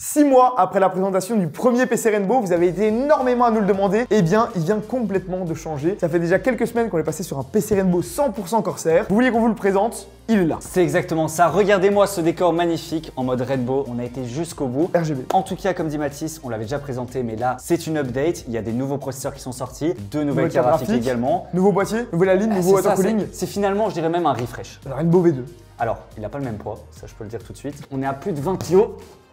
6 mois après la présentation du premier PC Rainbow, vous avez été énormément à nous le demander. Eh bien, il vient complètement de changer. Ça fait déjà quelques semaines qu'on est passé sur un PC Rainbow 100% Corsair. Vous voulez qu'on vous le présente? Il est là. C'est exactement ça. Regardez-moi ce décor magnifique en mode Rainbow. On a été jusqu'au bout. RGB. En tout cas, comme dit Mathis, on l'avait déjà présenté, mais là, c'est une update. Il y a des nouveaux processeurs qui sont sortis, deux nouvelles cartes graphiques également. Nouveau boîtier, nouvelle ligne, nouveau water cooling. C'est finalement, je dirais même un refresh. Le Rainbow V2. Alors, il n'a pas le même poids, ça je peux le dire tout de suite. On est à plus de 20 kg.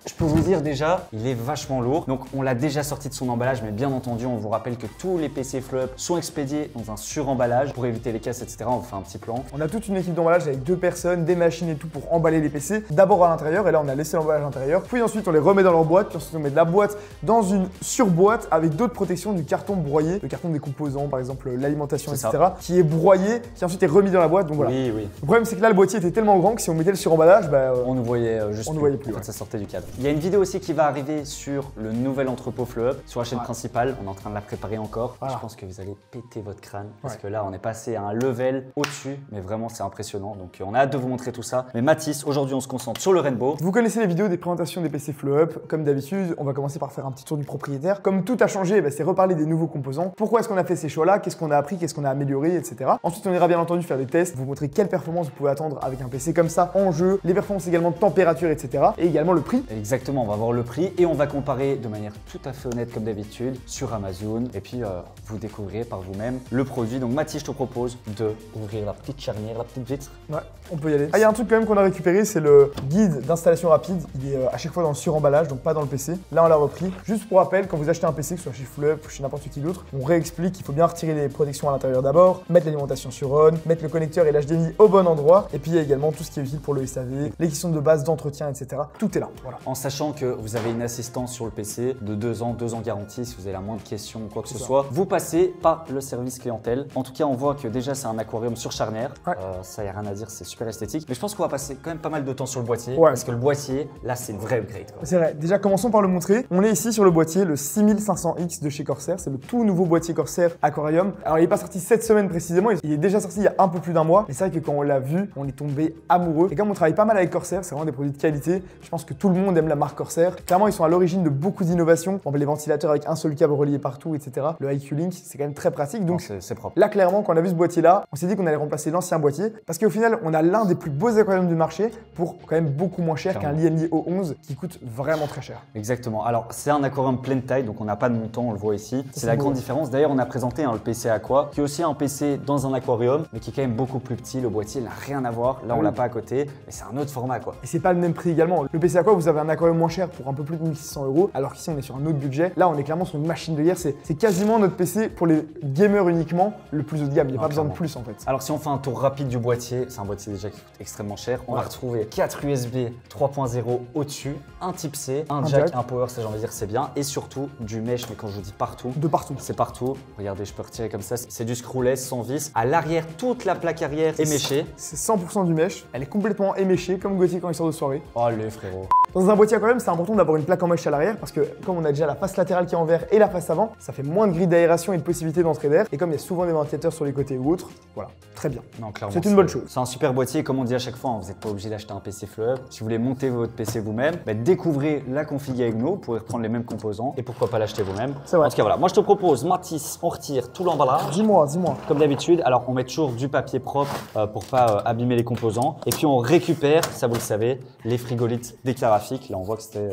Je peux vous dire déjà, il est vachement lourd. Donc on l'a déjà sorti de son emballage, mais bien entendu, on vous rappelle que tous les PC Fleup sont expédiés dans un suremballage pour éviter les casses, etc. On vous fait un petit plan. On a toute une équipe d'emballage avec 2 personnes, des machines et tout pour emballer les PC. D'abord à l'intérieur, et là on a laissé l'emballage à l'intérieur. Puis ensuite on les remet dans leur boîte, puis ensuite on met de la boîte dans une surboîte avec d'autres protections, du carton broyé, le carton des composants, par exemple l'alimentation, etc. qui est broyé, qui ensuite est remis dans la boîte. Donc voilà. Oui, oui. Le problème c'est que là le boîtier était tellement grand que si on mettait le suremballage, on nous voyait juste on nous voyait plus. En fait, ça sortait du cadre. Il y a une vidéo aussi qui va arriver sur le nouvel entrepôt Fleup, sur la chaîne principale. On est en train de la préparer encore. Voilà. Je pense que vous allez péter votre crâne parce que là, on est passé à un level au-dessus, mais vraiment, c'est impressionnant. Donc, on a hâte de vous montrer tout ça. Mais Mathis, aujourd'hui, on se concentre sur le Rainbow. Vous connaissez les vidéos des présentations des PC Fleup. Comme d'habitude, on va commencer par faire un petit tour du propriétaire. Comme tout a changé, c'est reparler des nouveaux composants. Pourquoi est-ce qu'on a fait ces choix-là? Qu'est-ce qu'on a appris? Qu'est-ce qu'on a amélioré, etc. Ensuite, on ira bien entendu faire des tests, vous montrer quelle performance vous pouvez attendre avec un PC comme ça en jeu, les performances également de température, etc. Et également le prix. Exactement, on va voir le prix et on va comparer de manière tout à fait honnête comme d'habitude sur Amazon et puis vous découvrirez par vous-même le produit. Donc Mathis, je te propose de ouvrir la petite charnière, la petite vitre. Ouais, on peut y aller. Ah, il y a un truc quand même qu'on a récupéré, c'est le guide d'installation rapide. Il est à chaque fois dans le suremballage, donc pas dans le PC. Là, on l'a repris. Juste pour rappel, quand vous achetez un PC, que ce soit chez Fleup ou chez n'importe qui d'autre, on réexplique qu'il faut bien retirer les protections à l'intérieur d'abord, mettre l'alimentation sur on, mettre le connecteur et l'HDMI au bon endroit. Et puis il y a également tout ce qui est utile pour le SAV, les questions de base d'entretien, etc. Tout est là. Voilà. En sachant que vous avez une assistance sur le PC de 2 ans garantie. Si vous avez la moindre question ou quoi que ce soit, vous passez par le service clientèle. En tout cas, on voit que déjà c'est un aquarium sur charnière. Ouais. Ça, y a rien à dire, c'est super esthétique. Mais je pense qu'on va passer quand même pas mal de temps sur le boîtier. Ouais. Parce que le boîtier, là, c'est une vraie upgrade. C'est vrai. Déjà, commençons par le montrer. On est ici sur le boîtier, le 6500X de chez Corsair. C'est le tout nouveau boîtier Corsair Aquarium. Alors, il n'est pas sorti cette semaine précisément. Il est déjà sorti il y a un peu plus d'un mois. Et c'est vrai que quand on l'a vu, on est tombé amoureux. Et comme on travaille pas mal avec Corsair, c'est vraiment des produits de qualité. Je pense que tout le monde aime la marque Corsair. Clairement, ils sont à l'origine de beaucoup d'innovations. Les ventilateurs avec un seul câble relié partout, etc. Le IQ Link, c'est quand même très pratique. Donc c'est propre. Là, clairement, quand on a vu ce boîtier-là, on s'est dit qu'on allait remplacer l'ancien boîtier parce qu'au final, on a l'un des plus beaux aquariums du marché pour quand même beaucoup moins cher qu'un Lienli O11 qui coûte vraiment très cher. Exactement. Alors, c'est un aquarium pleine taille, donc on n'a pas de montant, on le voit ici. C'est la grande différence. D'ailleurs, on a présenté le PC Aqua, qui est aussi un PC dans un aquarium, mais qui est quand même beaucoup plus petit. Le boîtier, il n'a rien à voir. Là, on l'a pas à côté, mais c'est un autre format, quoi. Et c'est pas le même prix également. Le PC Aqua, vous avez un aquarium moins cher pour un peu plus de 1600 €, alors qu'ici, on est sur un autre budget. Là, on est clairement sur une machine de guerre. C'est quasiment notre PC pour les gamers uniquement, le plus haut de gamme. Il n'y a pas besoin de plus en fait. Alors, si on fait un tour rapide du boîtier, c'est un boîtier déjà qui coûte extrêmement cher. On va retrouver 4 USB 3.0 au-dessus, un type C, un jack, un power, ça j'ai envie de dire c'est bien, et surtout du mesh. Mais quand je vous dis partout, de partout, c'est partout. Regardez, je peux retirer comme ça. C'est du screwless sans vis. À l'arrière, toute la plaque arrière est méchée. C'est 100% du mesh. Elle est complètement éméchée comme Gauthier quand il sort de soirée. Oh le frérot. Dans un boîtier quand même, c'est important d'avoir une plaque en mesh à l'arrière parce que comme on a déjà la face latérale qui est en verre et la face avant, ça fait moins de grille d'aération et de possibilités d'entrée d'air. Et comme il y a souvent des ventilateurs sur les côtés ou autres, voilà, très bien. C'est une bonne chose. C'est un super boîtier, comme on dit à chaque fois, vous n'êtes pas obligé d'acheter un PC Fleup. Si vous voulez monter votre PC vous-même, découvrez la config avec nous, vous pourrez reprendre les mêmes composants et pourquoi pas l'acheter vous-même. C'est vrai. En tout cas voilà, moi je te propose, Mathis, on retire tout l'emballage. Dis-moi. Comme d'habitude, alors on met toujours du papier propre pour pas abîmer les composants. Et puis on récupère, ça vous le savez, les frigolites des Carafiques. Là on voit que c'était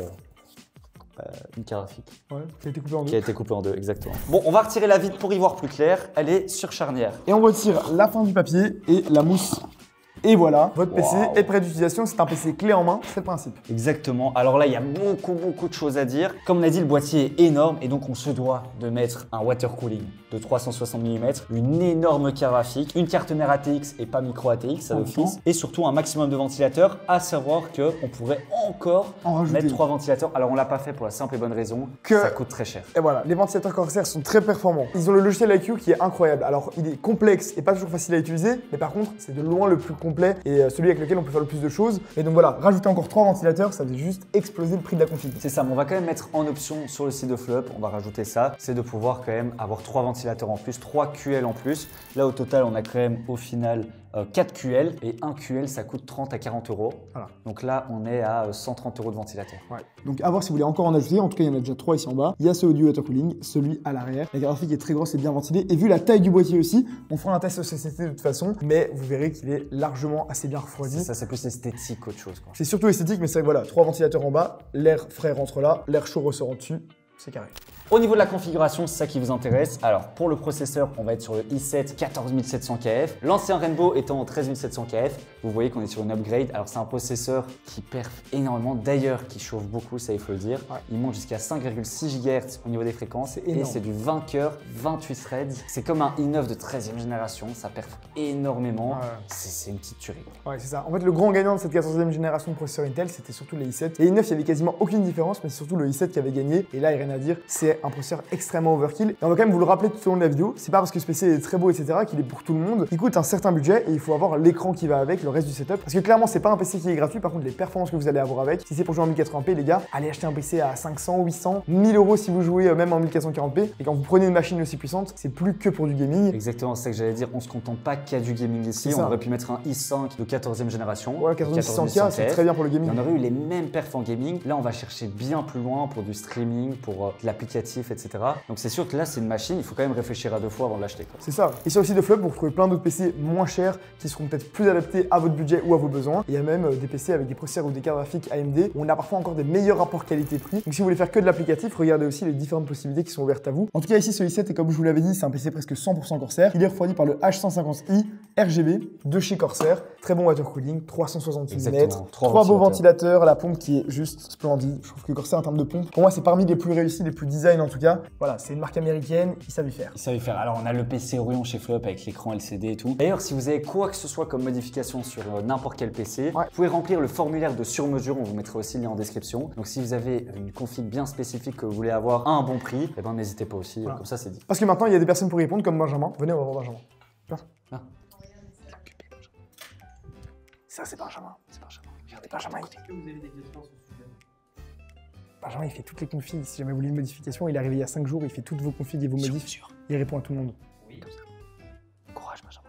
une carafique. Ouais, qui a été coupée en deux. Qui a été coupée en deux, exactement. Bon, on va retirer la vitre pour y voir plus clair. Elle est sur charnière. Et on retire la fin du papier et la mousse. Et voilà, votre PC est prêt d'utilisation, c'est un PC clé en main, c'est le principe. Exactement. Alors là, il y a beaucoup de choses à dire. Comme on a dit, le boîtier est énorme et donc on se doit de mettre un water cooling de 360 mm, une énorme carafique, une carte mère ATX et pas micro ATX, ça d'office, et surtout un maximum de ventilateurs, à savoir qu'on pourrait encore mettre 3 ventilateurs. Alors on l'a pas fait pour la simple et bonne raison que ça coûte très cher. Et voilà, les ventilateurs Corsair sont très performants. Ils ont le logiciel IQ qui est incroyable. Alors il est complexe et pas toujours facile à utiliser, mais par contre c'est de loin le plus complet et celui avec lequel on peut faire le plus de choses. Et donc voilà, rajouter encore 3 ventilateurs, ça faisait juste exploser le prix de la config. C'est ça, mais on va quand même mettre en option sur le site de Fleup, on va rajouter ça, c'est de pouvoir quand même avoir 3 ventilateurs ventilateurs en plus, 3 QL en plus. Là, au total, on a quand même au final 4 QL et un QL, ça coûte 30 à 40 euros. Voilà. Donc là, on est à 130 euros de ventilateur. Ouais. Donc à voir si vous voulez encore en ajouter. En tout cas, il y en a déjà 3 ici en bas. Il y a ce audio water cooling, celui à l'arrière. La graphique est très grosse et bien ventilée. Et vu la taille du boîtier aussi, on fera un test CCT de toute façon, mais vous verrez qu'il est largement assez bien refroidi. Ça, c'est plus esthétique qu'autre chose, quoi. C'est surtout esthétique, mais c'est vrai que voilà, 3 ventilateurs en bas, l'air frais rentre là, l'air chaud ressort en dessus. C'est carré. Au niveau de la configuration, c'est ça qui vous intéresse. Alors, pour le processeur, on va être sur le i7 14700KF. L'ancien Rainbow étant en 13700KF. Vous voyez qu'on est sur une upgrade. Alors, c'est un processeur qui perf énormément. D'ailleurs, qui chauffe beaucoup, ça il faut le dire. Ouais. Il monte jusqu'à 5,6 GHz au niveau des fréquences. Et c'est du 20 cœurs, 28 threads. C'est comme un i9 de 13e génération. Ça perf énormément. Ouais. C'est une petite tuerie. Ouais, c'est ça. En fait, le grand gagnant de cette 14e génération de processeurs Intel, c'était surtout les i7. Les i9, il y avait quasiment aucune différence, mais c'est surtout le i7 qui avait gagné. Et là, il n'y a rien à dire. C'est un processeur extrêmement overkill. Et on va quand même vous le rappeler tout au long de la vidéo. C'est pas parce que ce PC est très beau, etc., qu'il est pour tout le monde. Il coûte un certain budget et il faut avoir l'écran qui va avec, le reste du setup. Parce que clairement, c'est pas un PC qui est gratuit. Par contre, les performances que vous allez avoir avec, si c'est pour jouer en 1080p, les gars, allez acheter un PC à 500, 800, 1000 euros si vous jouez même en 1440p. Et quand vous prenez une machine aussi puissante, c'est plus que pour du gaming. Exactement, c'est ça que j'allais dire. On se contente pas qu'il y a du gaming ici. On aurait pu mettre un i5 de 14e génération. Ouais, 14600K, c'est très bien pour le gaming. On aurait eu les mêmes perfs en gaming. Là, on va chercher bien plus loin pour du streaming, pour de l'applicatif, etc. Donc c'est sûr que là, c'est une machine, il faut quand même réfléchir à 2 fois avant de l'acheter. C'est ça. Et sur le site de Flop, vous retrouvez plein d'autres PC moins chers qui seront peut-être plus adaptés à votre budget ou à vos besoins. Il y a même des PC avec des processeurs ou des cartes graphiques AMD où on a parfois encore des meilleurs rapports qualité-prix. Donc si vous voulez faire que de l'applicatif, regardez aussi les différentes possibilités qui sont ouvertes à vous. En tout cas, ici, ce i7, et comme je vous l'avais dit, c'est un PC presque 100% Corsair. Il est refroidi par le H150i RGB de chez Corsair. Très bon water cooling, 360 mm, 3 beaux ventilateurs, la pompe qui est juste splendide. Je trouve que Corsair en termes de pompe, pour moi, c'est parmi les plus réussis, les plus design en tout cas. Voilà, c'est une marque américaine, ils savent y faire. Ils savent y faire. Alors, on a le PC Orion chez Flop avec l'écran LCD et tout. D'ailleurs, si vous avez quoi que ce soit comme modification sur n'importe quel PC, vous pouvez remplir le formulaire de sur-mesure. On vous mettra aussi le lien en description. Donc, si vous avez une config bien spécifique que vous voulez avoir à un bon prix, eh ben, n'hésitez pas aussi. Voilà. Comme ça, c'est dit. Parce que maintenant, il y a des personnes pour y répondre, comme Benjamin. Venez, on va voir Benjamin. Ah. Ça, c'est Benjamin. C'est Benjamin. Regardez, Benjamin. Benjamin, il fait toutes les configs. Si jamais vous voulez une modification, il est arrivé il y a 5 jours, il fait toutes vos configs et vos modifs. Il répond à tout le monde. Oui, comme ça. Courage, Benjamin.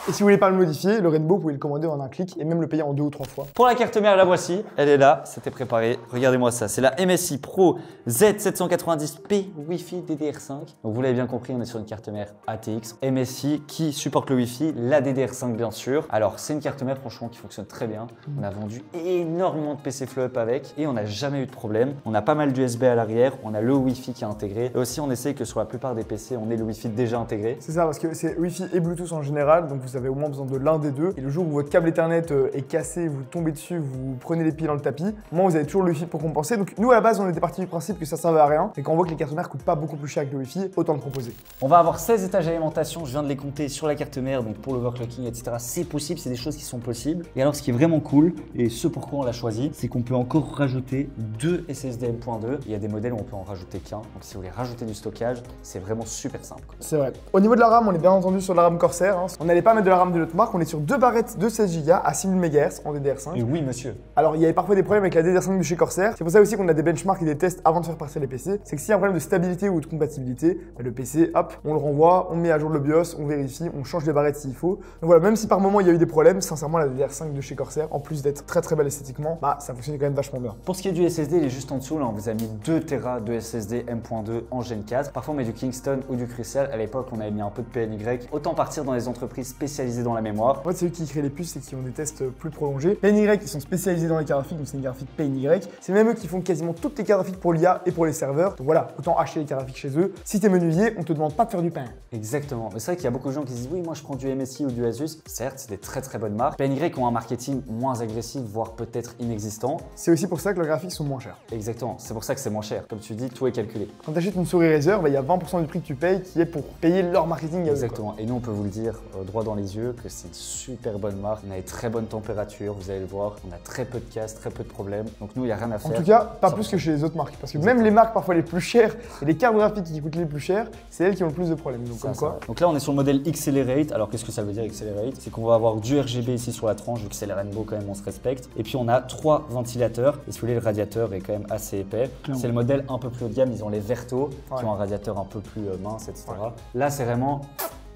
Et si vous voulez pas le modifier, le Rainbow, vous pouvez le commander en un clic et même le payer en 2 ou 3 fois. Pour la carte mère, la voici. Elle est là, c'était préparé. Regardez-moi ça. C'est la MSI Pro Z790P Wi-Fi DDR5. Donc vous l'avez bien compris, on est sur une carte mère ATX MSI qui supporte le Wi-Fi, la DDR5 bien sûr. Alors c'est une carte mère franchement qui fonctionne très bien. On a vendu énormément de PC Flop avec et on n'a jamais eu de problème. On a pas mal d'USB à l'arrière, on a le Wi-Fi qui est intégré. Et aussi on essaie que sur la plupart des PC, on ait le Wi-Fi déjà intégré. C'est ça, parce que c'est Wi-Fi et Bluetooth en général, donc vous avez au moins besoin de l'un des deux. Et le jour où votre câble Ethernet est cassé, vous tombez dessus, vous prenez les pieds dans le tapis, au moins vous avez toujours le Wi-Fi pour compenser. Donc nous à la base, on était parti du principe que ça servait à rien. Et quand on voit que les cartes mères coûtent pas beaucoup plus cher que le Wi-Fi, autant le proposer. On va avoir 16 étages d'alimentation, je viens de les compter sur la carte mère, donc pour l'overclocking, etc. C'est possible, c'est des choses qui sont possibles. Et alors ce qui est vraiment cool, et ce pourquoi on l'a choisi, c'est qu'on peut encore rajouter 2 SSD M.2. Il y a des modèles où on peut en rajouter qu'un. Donc si vous voulez rajouter du stockage, c'est vraiment super simple. C'est vrai. Au niveau de la RAM, on est bien entendu sur la RAM Corsair. On n'allait pas mettre de la RAM de notre marque, on est sur 2 barrettes de 16 Go à 6000 MHz en DDR5. Et oui, monsieur. Alors, il y avait parfois des problèmes avec la DDR5 de chez Corsair. C'est pour ça aussi qu'on a des benchmarks et des tests avant de faire partir les PC. C'est que s'il y a un problème de stabilité ou de compatibilité, bah, le PC, hop, on le renvoie, on met à jour le BIOS, on vérifie, on change les barrettes s'il faut. Donc voilà, même si par moment il y a eu des problèmes, sincèrement, la DDR5 de chez Corsair, en plus d'être très très belle esthétiquement, bah ça fonctionne quand même vachement bien. Pour ce qui est du SSD, il est juste en dessous. Là, on vous a mis 2 Tera de SSD M.2 en Gen 4. Parfois, on met du Kingston ou du Crucial. À l'époque, on avait mis un peu de PNY. Autant partir dans les entreprises spécialisées dans la mémoire. En fait, c'est eux qui créent les puces et qui ont des tests plus prolongés. PNY, ils sont spécialisés dans les cartes graphiques, donc c'est une carte graphique PNY. C'est même eux qui font quasiment toutes les cartes graphiques pour l'IA et pour les serveurs. Donc voilà, autant acheter les cartes graphiques chez eux. Si t'es menuisier, on te demande pas de faire du pain. Exactement. Mais c'est vrai qu'il y a beaucoup de gens qui se disent oui, moi je prends du MSI ou du Asus. Certes, c'est des très très bonnes marques. PNY ont un marketing moins agressif, voire peut-être inexistant. C'est aussi pour ça que leurs graphiques sont moins chers. Exactement. C'est pour ça que c'est moins cher. Comme tu dis, tout est calculé. Quand tu achètes une souris Razer, il y a 20% du prix que tu payes qui est pour payer leur marketing. Exactement. Et nous, on peut vous le dire droit dans les les yeux que c'est une super bonne marque. On a des très bonnes températures, vous allez le voir. On a très peu de casse, très peu de problèmes. Donc nous, il n'y a rien à faire. En tout cas, pas plus que chez les autres marques. Parce que même les marques parfois les plus chères et les cartes graphiques qui coûtent les plus chères, c'est elles qui ont le plus de problèmes. Donc, comme quoi. Donc là, on est sur le modèle Accelerate. Alors qu'est-ce que ça veut dire Accelerate? C'est qu'on va avoir du RGB ici sur la tranche, vu que c'est le Rainbow quand même, on se respecte. Et puis on a 3 ventilateurs. Et si vous voulez, le radiateur est quand même assez épais. C'est le modèle un peu plus haut de gamme. Ils ont les Verto qui ont un radiateur un peu plus mince, etc. Là, c'est vraiment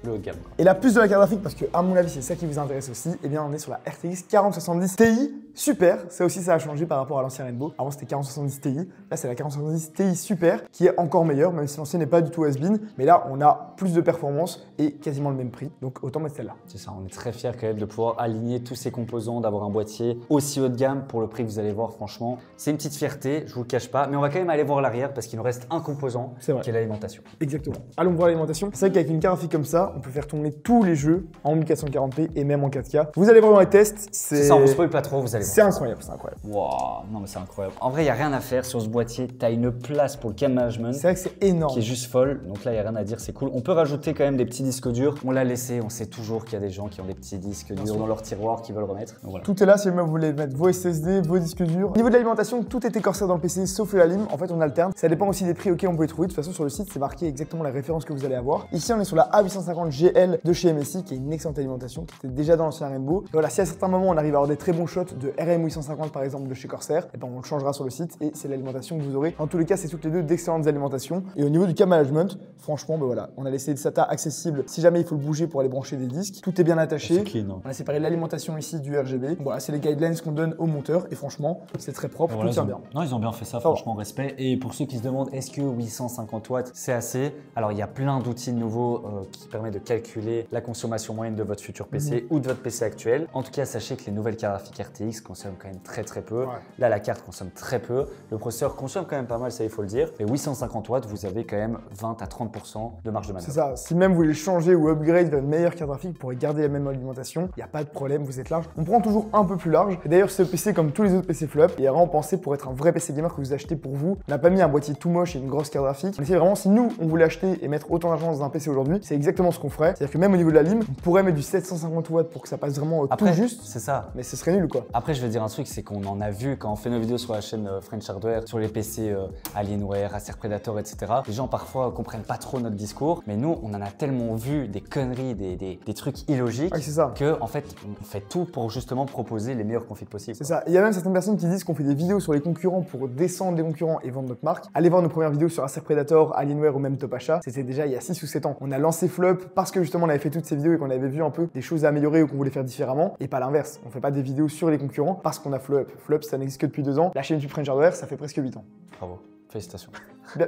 le haut de gamme. Et la puce de la carte graphique, parce que à mon avis c'est ça qui vous intéresse aussi, et bien on est sur la RTX 4070 Ti Super. Ça aussi ça a changé par rapport à l'ancien Rainbow. Avant c'était 4070 Ti, là c'est la 4070 Ti Super qui est encore meilleure, même si l'ancien n'est pas du tout has-been. Mais là on a plus de performance et quasiment le même prix, donc autant mettre celle-là. C'est ça, on est très fiers quand même de pouvoir aligner tous ces composants, d'avoir un boîtier aussi haut de gamme pour le prix que vous allez voir. Franchement, c'est une petite fierté, je vous le cache pas, mais on va quand même aller voir l'arrière parce qu'il nous reste un composant qui est l'alimentation. Exactement. Allons voir l'alimentation. C'est vrai qu'avec une carte graphique comme ça, on peut faire tourner tous les jeux en 1440p et même en 4K. Vous allez voir dans les tests, c'est ça, on spoil pas trop, vous allez voir. C'est incroyable, c'est incroyable. Wow, non mais c'est incroyable. En vrai, il n'y a rien à faire sur ce boîtier. Tu as une place pour le cam management. C'est vrai que c'est énorme. Qui est juste folle. Donc là, il n'y a rien à dire, c'est cool. On peut rajouter quand même des petits disques durs. On l'a laissé, on sait toujours qu'il y a des gens qui ont des petits disques durs dans leur tiroir qui veulent remettre. Donc, voilà. Tout est là si vous voulez mettre vos SSD, vos disques durs. Au niveau de l'alimentation, tout était Corsair dans le PC sauf le Alim. En fait, on alterne. Ça dépend aussi des prix auxquels on peut les trouver. De toute façon, sur le site, c'est marqué exactement la référence que vous allez avoir. Ici, on est sur la A850 GL de chez MSI, qui est une excellente alimentation, qui était déjà dans l'ancien Rainbow. Et voilà, si à certains moments on arrive à avoir des très bons shots de RM850 par exemple de chez Corsair, et ben on le changera sur le site et c'est l'alimentation que vous aurez. En tous les cas, c'est toutes les deux d'excellentes alimentations. Et au niveau du cam management, franchement, ben voilà, on a laissé le SATA accessible si jamais il faut le bouger pour aller brancher des disques. Tout est bien attaché. Clean, on a séparé l'alimentation ici du RGB. Voilà, c'est les guidelines qu'on donne aux monteurs et franchement, c'est très propre, voilà, tout tient bien. Non, ils ont bien fait ça, franchement, respect. Et pour ceux qui se demandent, est-ce que 850 watts, c'est assez? Alors, il y a plein d'outils nouveaux qui permettent de calculer la consommation moyenne de votre futur PC ou de votre PC actuel. En tout cas, sachez que les nouvelles cartes graphiques RTX consomment quand même très peu. Là, la carte consomme très peu. Le processeur consomme quand même pas mal, ça il faut le dire. Et 850 watts, vous avez quand même 20 à 30% de marge de manœuvre. C'est ça. Si même vous voulez changer ou upgrade vers une meilleure carte graphique, vous pourrez garder la même alimentation. Il n'y a pas de problème, vous êtes large. On prend toujours un peu plus large. Et d'ailleurs, ce PC, comme tous les autres PC flop, il est vraiment pensé pour être un vrai PC gamer que vous achetez pour vous. On n'a pas mis un boîtier tout moche et une grosse carte graphique. On essaie vraiment, si nous, on voulait acheter et mettre autant d'argent dans un PC aujourd'hui, c'est exactement ce qu'on ferait. C'est-à-dire que même au niveau de la lime, on pourrait mettre du 750 watts pour que ça passe vraiment tout juste. C'est ça. Mais ce serait nul quoi. Après, je vais dire un truc, c'est qu'on en a vu quand on fait nos vidéos sur la chaîne French Hardware, sur les PC Alienware, Acer Predator, etc. Les gens parfois comprennent pas trop notre discours, mais nous, on en a tellement vu des conneries, des trucs illogiques, que en fait, on fait tout pour justement proposer les meilleurs configs possibles. C'est ça. Il y a même certaines personnes qui disent qu'on fait des vidéos sur les concurrents pour descendre les concurrents et vendre notre marque. Allez voir nos premières vidéos sur Acer Predator, Alienware ou même Top Achat. C'était déjà il y a 6 ou 7 ans. On a lancé Flop parce que justement on avait fait toutes ces vidéos et qu'on avait vu un peu des choses à améliorer ou qu'on voulait faire différemment, et pas l'inverse. On fait pas des vidéos sur les concurrents parce qu'on a Flop. Flop, ça n'existe que depuis 2 ans. La chaîne du French Hardware, ça fait presque 8 ans. Bravo, félicitations.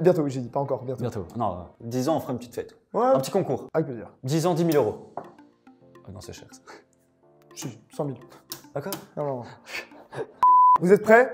Bientôt, j'ai dit, pas encore, bientôt. Bientôt. Non, 10 ans, on fera une petite fête. Ouais. Un petit concours. Avec plaisir. 10 ans, 10 000 euros. Oh non, c'est cher ça. Si, 100 000. D'accord. Non. Vous êtes prêts?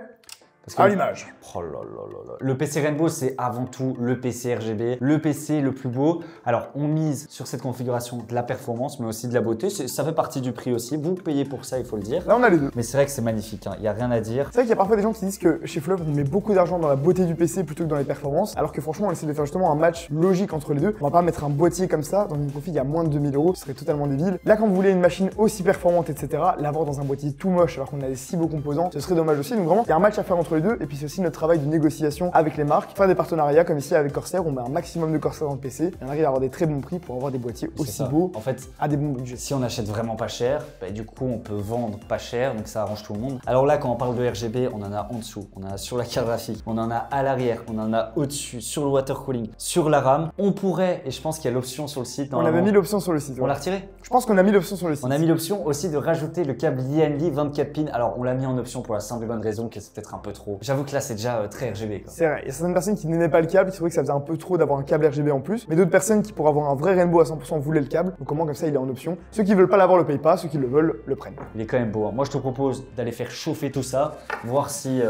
À l'image. Oh là là là là. Le PC Rainbow, c'est avant tout le PC RGB, le PC le plus beau. Alors, on mise sur cette configuration de la performance, mais aussi de la beauté. Ça fait partie du prix aussi. Vous payez pour ça, il faut le dire. Là, on a les deux. Mais c'est vrai que c'est magnifique, il n'y a rien à dire. C'est vrai qu'il y a parfois des gens qui disent que chez Flop, on met beaucoup d'argent dans la beauté du PC plutôt que dans les performances, alors que franchement, on essaie de faire justement un match logique entre les deux. On va pas mettre un boîtier comme ça dans une config à moins de 2000 euros, ce serait totalement débile. Là, quand vous voulez une machine aussi performante, etc., l'avoir dans un boîtier tout moche alors qu'on a des si beaux composants, ce serait dommage aussi. Donc vraiment, il y a un match à faire entre les deux, et puis c'est aussi notre travail de négociation avec les marques, faire des partenariats comme ici avec Corsair, on met un maximum de Corsair dans le PC et on arrive à avoir des très bons prix pour avoir des boîtiers aussi beaux, en fait, à des bons budgets. Si on achète vraiment pas cher, bah, du coup on peut vendre pas cher, donc ça arrange tout le monde. Alors là, quand on parle de RGB, on en a en dessous, on en a sur la carte graphique, on en a à l'arrière, on en a au-dessus, sur le water cooling, sur la RAM. On pourrait, et je pense qu'il y a l'option sur le site. On avait mis l'option sur le site. On l'a retiré? Je pense qu'on a mis l'option sur le site. On a mis l'option aussi de rajouter le câble Yanli 24 pins. Alors on l'a mis en option pour la simple et bonne raison que c'est peut-être un peu trop. J'avoue que là c'est déjà très RGB, quoi. C'est vrai, il y a certaines personnes qui n'aimaient pas le câble, qui trouvaient que ça faisait un peu trop d'avoir un câble RGB en plus, mais d'autres personnes qui pour avoir un vrai Rainbow à 100% voulaient le câble, donc comment comme ça il est en option. Ceux qui veulent pas l'avoir le payent pas, ceux qui le veulent le prennent. Il est quand même beau, hein. Moi je te propose d'aller faire chauffer tout ça, voir s'il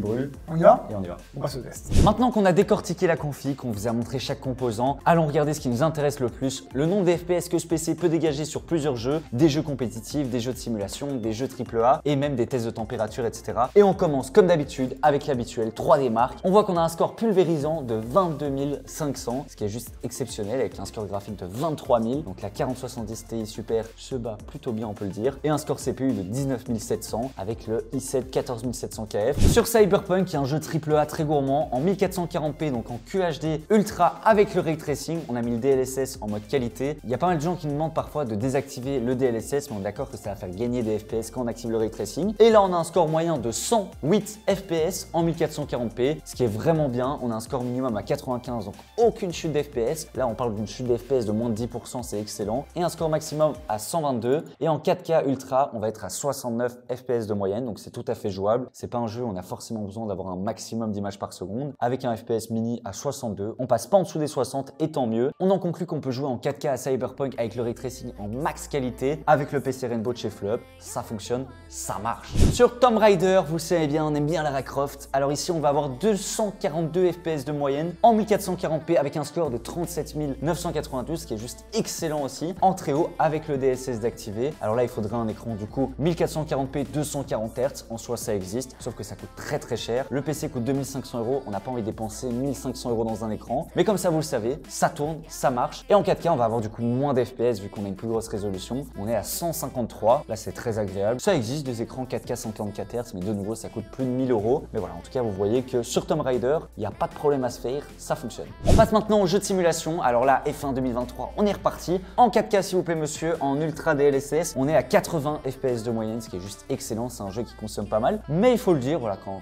brûle. On y va? Et on y va. On passe au test. Maintenant qu'on a décortiqué la config, qu'on vous a montré chaque composant, allons regarder ce qui nous intéresse le plus, le nombre de FPS que ce PC peut dégager sur plusieurs jeux, des jeux compétitifs, des jeux de simulation, des jeux AAA et même des tests de température, etc. Et on commence comme d'habitude d'habitude, avec l'habituel 3D Mark. On voit qu'on a un score pulvérisant de 22 500, ce qui est juste exceptionnel avec un score graphique de 23 000. Donc la 4070 Ti Super se bat plutôt bien, on peut le dire. Et un score CPU de 19 700 avec le i7 14700 KF. Sur Cyberpunk, qui est un jeu AAA très gourmand, en 1440p, donc en QHD Ultra avec le Ray Tracing. On a mis le DLSS en mode qualité. Il y a pas mal de gens qui nous demandent parfois de désactiver le DLSS, mais on est d'accord que ça va faire gagner des FPS quand on active le Ray Tracing. Et là, on a un score moyen de 108 FPS en 1440p, ce qui est vraiment bien. On a un score minimum à 95, donc aucune chute d'FPS. Là, on parle d'une chute d'FPS de moins de 10%, c'est excellent. Et un score maximum à 122. Et en 4K Ultra, on va être à 69 FPS de moyenne, donc c'est tout à fait jouable. C'est pas un jeu où on a forcément besoin d'avoir un maximum d'images par seconde. Avec un FPS mini à 62, on passe pas en dessous des 60 et tant mieux. On en conclut qu'on peut jouer en 4K à Cyberpunk avec le Ray Tracing en max qualité, avec le PC Rainbow de chez Fleup. Ça fonctionne, ça marche. Sur Tomb Raider, vous le savez bien, on aime bien Lara Croft. Alors ici, on va avoir 242 FPS de moyenne en 1440p avec un score de 37 992, ce qui est juste excellent aussi, en très haut avec le DLSS d'activer. Alors là, il faudrait un écran du coup 1440p 240 Hz, en soi ça existe, sauf que ça coûte très cher. Le PC coûte 2500 €, on n'a pas envie de dépenser 1500 € dans un écran, mais comme ça vous le savez, ça tourne, ça marche. Et en 4K, on va avoir du coup moins d'FPS vu qu'on a une plus grosse résolution. On est à 153, là c'est très agréable. Ça existe des écrans 4K 144 Hz, mais de nouveau ça coûte plus de 1000 €. Mais voilà, en tout cas vous voyez que sur Tomb Raider, il n'y a pas de problème à se faire, ça fonctionne. On passe maintenant au jeu de simulation. Alors là, F1 2023, on est reparti. En 4K s'il vous plaît monsieur, en Ultra DLSS, on est à 80 FPS de moyenne, ce qui est juste excellent. C'est un jeu qui consomme pas mal, mais il faut le dire, voilà, quand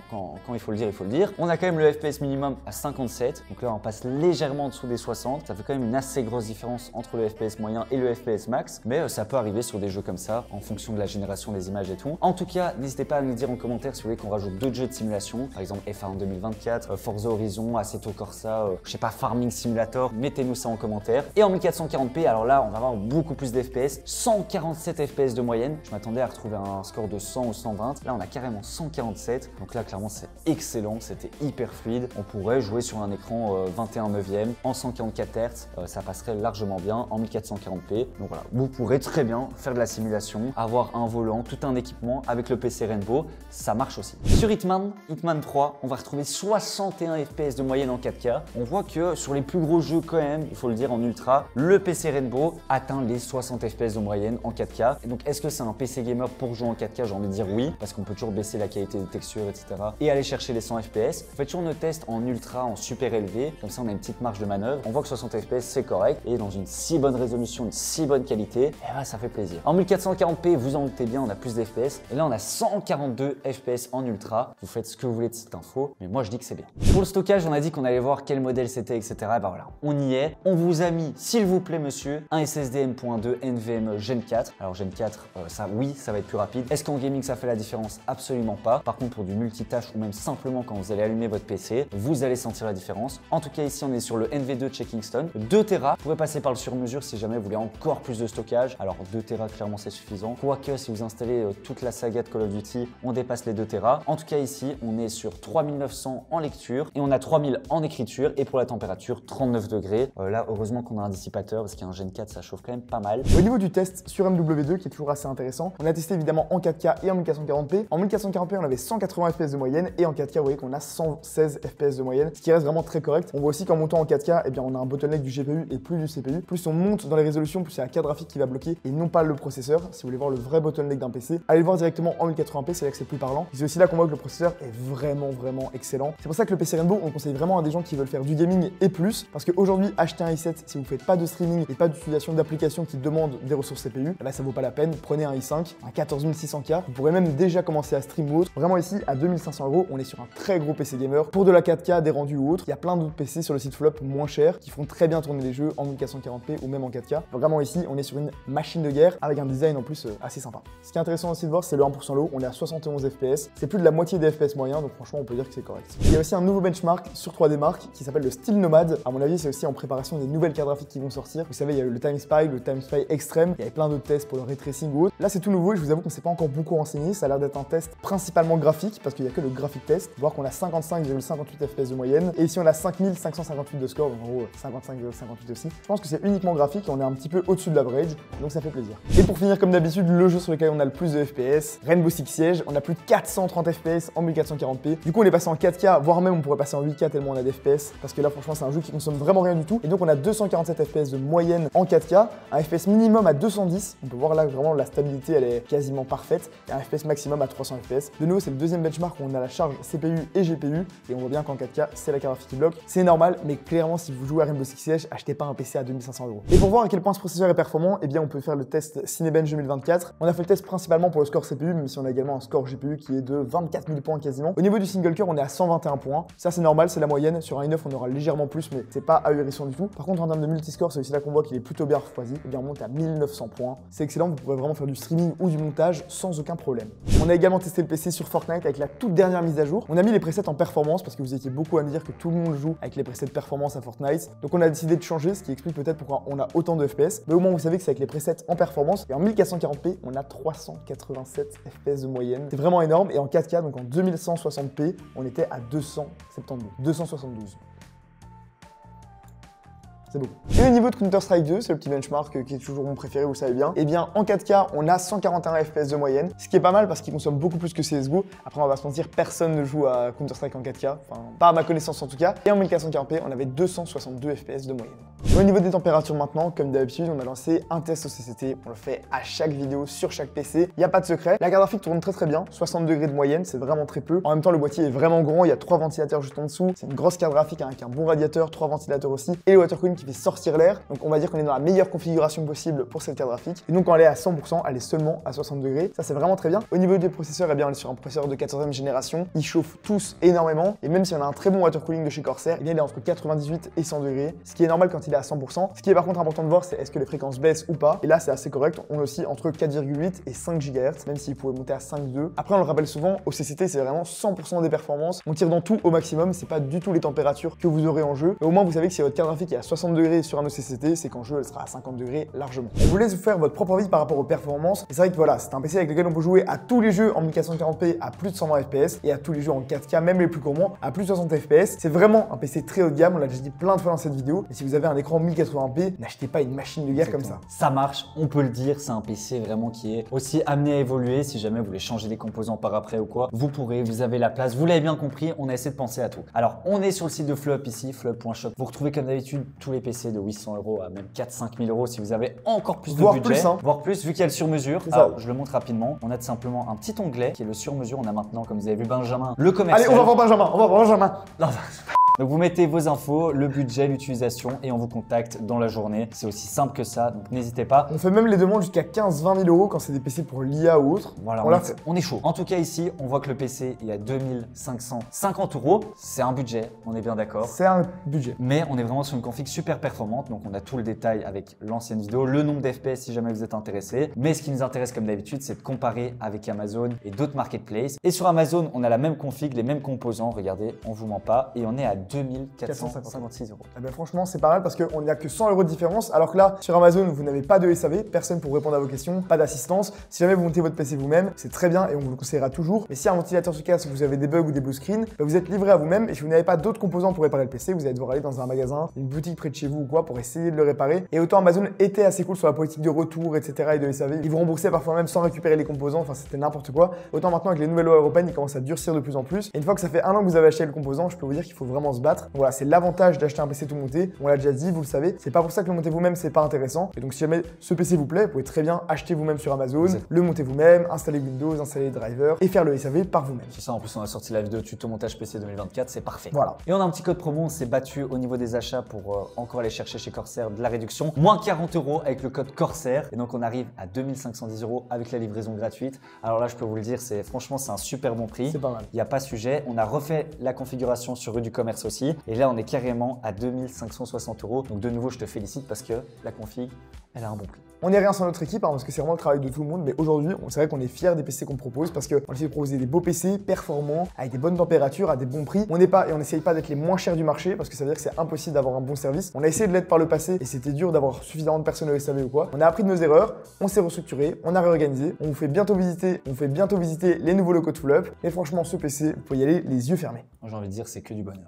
il faut le dire, il faut le dire. On a quand même le FPS minimum à 57, donc là on passe légèrement en dessous des 60. Ça fait quand même une assez grosse différence entre le FPS moyen et le FPS max, mais ça peut arriver sur des jeux comme ça, en fonction de la génération des images et tout. En tout cas, n'hésitez pas à nous dire en commentaire si vous voulez qu'on rajoute d'autres jeux de simulation, par exemple F1 2024, Forza Horizon, Assetto Corsa, je sais pas, Farming Simulator, mettez-nous ça en commentaire. Et en 1440p, alors là, on va avoir beaucoup plus d'FPS, 147 FPS de moyenne. Je m'attendais à retrouver un score de 100 ou 120. Là, on a carrément 147. Donc là, clairement, c'est excellent. C'était hyper fluide. On pourrait jouer sur un écran 21/9 en 144 Hz. Ça passerait largement bien en 1440p. Donc voilà, vous pourrez très bien faire de la simulation, avoir un volant, tout un équipement avec le PC Rainbow. Ça marche aussi. Sur Hitman 3, on va retrouver 61 FPS de moyenne en 4K. On voit que sur les plus gros jeux quand même, il faut le dire en ultra, le PC Rainbow atteint les 60 FPS de moyenne en 4K. Et donc est-ce que c'est un PC gamer pour jouer en 4K? J'ai envie de dire oui, parce qu'on peut toujours baisser la qualité des textures, etc. et aller chercher les 100 FPS. Faites toujours nos tests en ultra, en super élevé, comme ça on a une petite marge de manœuvre. On voit que 60 FPS c'est correct, et dans une si bonne résolution, une si bonne qualité, et bah, ça fait plaisir. En 1440p, vous en doutez bien, on a plus d'FPS, et là on a 142 FPS en ultra. Vous faites ce que vous voulez de cette info, mais moi je dis que c'est bien. Pour le stockage, on a dit qu'on allait voir quel modèle c'était, etc. Et bah voilà, on y est. On vous a mis, s'il vous plaît monsieur, un SSD M.2 NVMe Gen 4. Alors Gen 4, ça oui, ça va être plus rapide. Est-ce qu'en gaming ça fait la différence? Absolument pas. Par contre, pour du multitâche ou même simplement quand vous allez allumer votre PC, vous allez sentir la différence. En tout cas, ici on est sur le NV2 de chez Kingston, 2 Tera. Vous pourrez passer par le sur-mesure si jamais vous voulez encore plus de stockage. Alors 2 Tera, clairement c'est suffisant. Quoique si vous installez toute la saga de Call of Duty, on dépasse les 2 Tera. En tout cas ici, on est sur 3900 en lecture et on a 3000 en écriture, et pour la température 39 degrés. Là, heureusement qu'on a un dissipateur parce qu'un Gen 4 ça chauffe quand même pas mal. Au niveau du test sur MW2 qui est toujours assez intéressant, on a testé évidemment en 4K et en 1440p. En 1440p, on avait 180 FPS de moyenne, et en 4K, vous voyez qu'on a 116 FPS de moyenne, ce qui reste vraiment très correct. On voit aussi qu'en montant en 4K, eh bien, on a un bottleneck du GPU et plus du CPU. Plus on monte dans les résolutions, plus c'est la carte graphique qui va bloquer et non pas le processeur. Si vous voulez voir le vrai bottleneck d'un PC, allez le voir directement en 1080p, c'est là que c'est plus parlant. C'est aussi là qu'on voit que le processeur est vraiment excellent. C'est pour ça que le PC Rainbow, on conseille vraiment à des gens qui veulent faire du gaming et plus, parce qu'aujourd'hui, acheter un i7, si vous faites pas de streaming et pas d'utilisation d'applications qui demandent des ressources CPU, eh ben, ça vaut pas la peine. Prenez un i5, un 14600K, vous pourrez même déjà commencer à stream ou autre. Vraiment ici, à 2500 €, on est sur un très gros PC gamer. Pour de la 4K, des rendus ou autre, il y a plein d'autres PC sur le site Flop moins chers qui font très bien tourner les jeux en 1440p ou même en 4K. Vraiment ici, on est sur une machine de guerre avec un design en plus assez sympa. Ce qui est intéressant aussi de voir, c'est le 1% low, on est à 71 FPS. C'est plus de la moitié des FPS moyens, donc franchement, on peut dire que c'est correct. Il y a aussi un nouveau benchmark sur 3D Mark qui s'appelle le Steel Nomad. À mon avis, c'est aussi en préparation des nouvelles cartes graphiques qui vont sortir. Vous savez, il y a eu le Time Spy, le Time Spy Extreme, il y avait plein d'autres tests pour le ray tracing ou autre. Là, c'est tout nouveau et je vous avoue qu'on s'est pas encore beaucoup renseigné. Ça a l'air d'être un test principalement graphique parce qu'il n'y a que le graphic test. Voir qu'on a 55,58 FPS de moyenne, et ici on a 5558 de score, donc en gros 55,58 aussi. Je pense que c'est uniquement graphique et on est un petit peu au-dessus de l'average, donc ça fait plaisir. Et pour finir, comme d'habitude, le jeu sur lequel on a le plus de FPS, Rainbow Six Siege. On a plus de 430 FPS en 1440p. Du coup, on est passé en 4K, voire même on pourrait passer en 8K tellement on a des FPS. Parce que là, franchement, c'est un jeu qui consomme vraiment rien du tout. Et donc, on a 247 FPS de moyenne en 4K, un FPS minimum à 210. On peut voir là vraiment la stabilité, elle est quasiment parfaite. Et un FPS maximum à 300 FPS. De nouveau, c'est le deuxième benchmark où on a la charge CPU et GPU. Et on voit bien qu'en 4K, c'est la carte graphique qui bloque. C'est normal, mais clairement, si vous jouez à Rainbow Six Siege, achetez pas un PC à 2500 €. Et pour voir à quel point ce processeur est performant, eh bien, on peut faire le test Cinebench 2024. On a fait le test principalement pour le score CPU, même si on a également un score GPU qui est de 24 000 points quasiment. Au niveau du single core, on est à 121 points. Ça, c'est normal, c'est la moyenne. Sur un i9, on aura légèrement plus, mais c'est pas ahurissant du tout. Par contre, en termes de multiscore, c'est aussi là qu'on voit qu'il est plutôt bien refroidi. Eh bien, on monte à 1900 points. C'est excellent, vous pourrez vraiment faire du streaming ou du montage sans aucun problème. On a également testé le PC sur Fortnite avec la toute dernière mise à jour. On a mis les presets en performance parce que vous étiez beaucoup à me dire que tout le monde joue avec les presets de performance à Fortnite. Donc on a décidé de changer, ce qui explique peut-être pourquoi on a autant de FPS. Mais au moins vous savez que c'est avec les presets en performance. Et en 1440p, on a 387 FPS de moyenne. C'est vraiment énorme. Et en 4K, donc en 2160p, on était à 272. C'est beaucoup. Et au niveau de Counter-Strike 2, c'est le petit benchmark qui est toujours mon préféré, vous le savez bien. Et bien en 4K, on a 141 FPS de moyenne, ce qui est pas mal parce qu'il consomme beaucoup plus que CSGO. Après, on va pas se mentir, personne ne joue à Counter-Strike en 4K, enfin pas à ma connaissance en tout cas. Et en 1440p, on avait 262 FPS de moyenne. Au niveau des températures maintenant, comme d'habitude, on a lancé un test au CCT. On le fait à chaque vidéo, sur chaque PC. Il n'y a pas de secret. La carte graphique tourne très bien, 60 degrés de moyenne, c'est vraiment très peu. En même temps, le boîtier est vraiment grand, il y a 3 ventilateurs juste en dessous. C'est une grosse carte graphique avec un bon radiateur, 3 ventilateurs aussi. Et le water cooling qui fait sortir l'air. Donc on va dire qu'on est dans la meilleure configuration possible pour cette carte graphique. Et donc quand elle est à 100%, elle est seulement à 60 degrés. Ça c'est vraiment très bien. Au niveau des processeurs, eh bien on est sur un processeur de 14e génération. Ils chauffent tous énormément. Et même si on a un très bon water cooling de chez Corsair, eh bien il est entre 98 et 100 degrés. Ce qui est normal quand il est à 100%. Ce qui est par contre important de voir, c'est est-ce que les fréquences baissent ou pas. Et là c'est assez correct. On est aussi entre 4,8 et 5 GHz, même s'il pouvait monter à 5,2. Après on le rappelle souvent, au CCT c'est vraiment 100% des performances. On tire dans tout au maximum. C'est pas du tout les températures que vous aurez en jeu. Mais au moins vous savez que si votre carte graphique est à 60 degrés sur un OCCT, c'est qu'en jeu elle sera à 50 degrés largement. On vous laisse vous faire votre propre avis par rapport aux performances. Et c'est vrai que voilà, c'est un PC avec lequel on peut jouer à tous les jeux en 1440p à plus de 120 fps et à tous les jeux en 4K, même les plus gourmands, à plus de 60 fps. C'est vraiment un PC très haut de gamme, on l'a déjà dit plein de fois dans cette vidéo. Et si vous avez un écran 1080p, n'achetez pas une machine de guerre comme ça. Ça marche, on peut le dire, c'est un PC vraiment qui est aussi amené à évoluer. Si jamais vous voulez changer des composants par après ou quoi, vous pourrez, vous avez la place. Vous l'avez bien compris, on a essayé de penser à tout. Alors, on est sur le site de Flop ici, flop.shop. Vous retrouvez comme d'habitude tous les PC de 800 € à même 4-5 000 € si vous avez encore plus de budget. Plus, hein. Voire plus, vu qu'il y a le sur-mesure. Alors, je le montre rapidement. On a tout simplement un petit onglet qui est le sur-mesure. On a maintenant, comme vous avez vu Benjamin, le commercial. Allez, on va voir Benjamin, Non, donc vous mettez vos infos, le budget, l'utilisation et on vous contacte dans la journée. C'est aussi simple que ça, donc n'hésitez pas. On fait même les demandes jusqu'à 15-20 000 € quand c'est des PC pour l'IA ou autre. Voilà, on est chaud. En tout cas ici, on voit que le PC est à 2550 €. C'est un budget, on est bien d'accord. C'est un budget. Mais on est vraiment sur une config super performante, donc on a tout le détail avec l'ancienne vidéo, le nombre d'FPS si jamais vous êtes intéressé. Mais ce qui nous intéresse comme d'habitude, c'est de comparer avec Amazon et d'autres marketplaces. Et sur Amazon, on a la même config, les mêmes composants, regardez, on vous ment pas, et on est à 2456 €. Eh ben franchement, c'est pas mal parce qu'on n'a que 100 € de différence. Alors que là, sur Amazon, vous n'avez pas de SAV, personne pour répondre à vos questions, pas d'assistance. Si jamais vous montez votre PC vous-même, c'est très bien et on vous le conseillera toujours. Mais si un ventilateur se casse, vous avez des bugs ou des blue screens, vous êtes livré à vous-même. Et si vous n'avez pas d'autres composants pour réparer le PC, vous allez devoir aller dans un magasin, une boutique près de chez vous ou quoi pour essayer de le réparer. Et autant Amazon était assez cool sur la politique de retour, etc. et de SAV. Ils vous remboursaient parfois même sans récupérer les composants. Enfin, c'était n'importe quoi. Autant maintenant avec les nouvelles lois européennes, ils commencent à durcir de plus en plus. Et une fois que ça fait un an que vous avez acheté le composant, je peux vous dire qu'il faut vraiment se battre. Donc voilà, c'est l'avantage d'acheter un PC tout monté. On l'a déjà dit, vous le savez. C'est pas pour ça que le monter vous-même, c'est pas intéressant. Et donc, si jamais ce PC vous plaît, vous pouvez très bien acheter vous-même sur Amazon, le monter vous-même, installer Windows, installer les drivers et faire le SAV par vous-même. C'est ça, en plus, on a sorti la vidéo tuto montage PC 2024, c'est parfait. Voilà. Et on a un petit code promo, on s'est battu au niveau des achats pour encore aller chercher chez Corsair de la réduction. Moins 40 € avec le code Corsair. Et donc, on arrive à 2510 € avec la livraison gratuite. Alors là, je peux vous le dire, franchement, c'est un super bon prix. C'est pas mal. Il n'y a pas sujet. On a refait la configuration sur rue du commerce aussi. Et là, on est carrément à 2560 €. Donc, de nouveau, je te félicite parce que la config, elle a un bon prix. On n'est rien sans notre équipe, hein, parce que c'est vraiment le travail de tout le monde, mais aujourd'hui, c'est vrai qu'on est fiers des PC qu'on propose parce qu'on essaie de proposer des beaux PC performants, avec des bonnes températures, à des bons prix. On n'essaye pas d'être les moins chers du marché parce que ça veut dire que c'est impossible d'avoir un bon service. On a essayé de l'être par le passé et c'était dur d'avoir suffisamment de personnes au SAV ou quoi. On a appris de nos erreurs, on s'est restructuré, on a réorganisé, on vous fait bientôt visiter les nouveaux locaux de Full Up. Et franchement, ce PC, vous pouvez y aller les yeux fermés. Moi, j'ai envie de dire, c'est que du bonheur.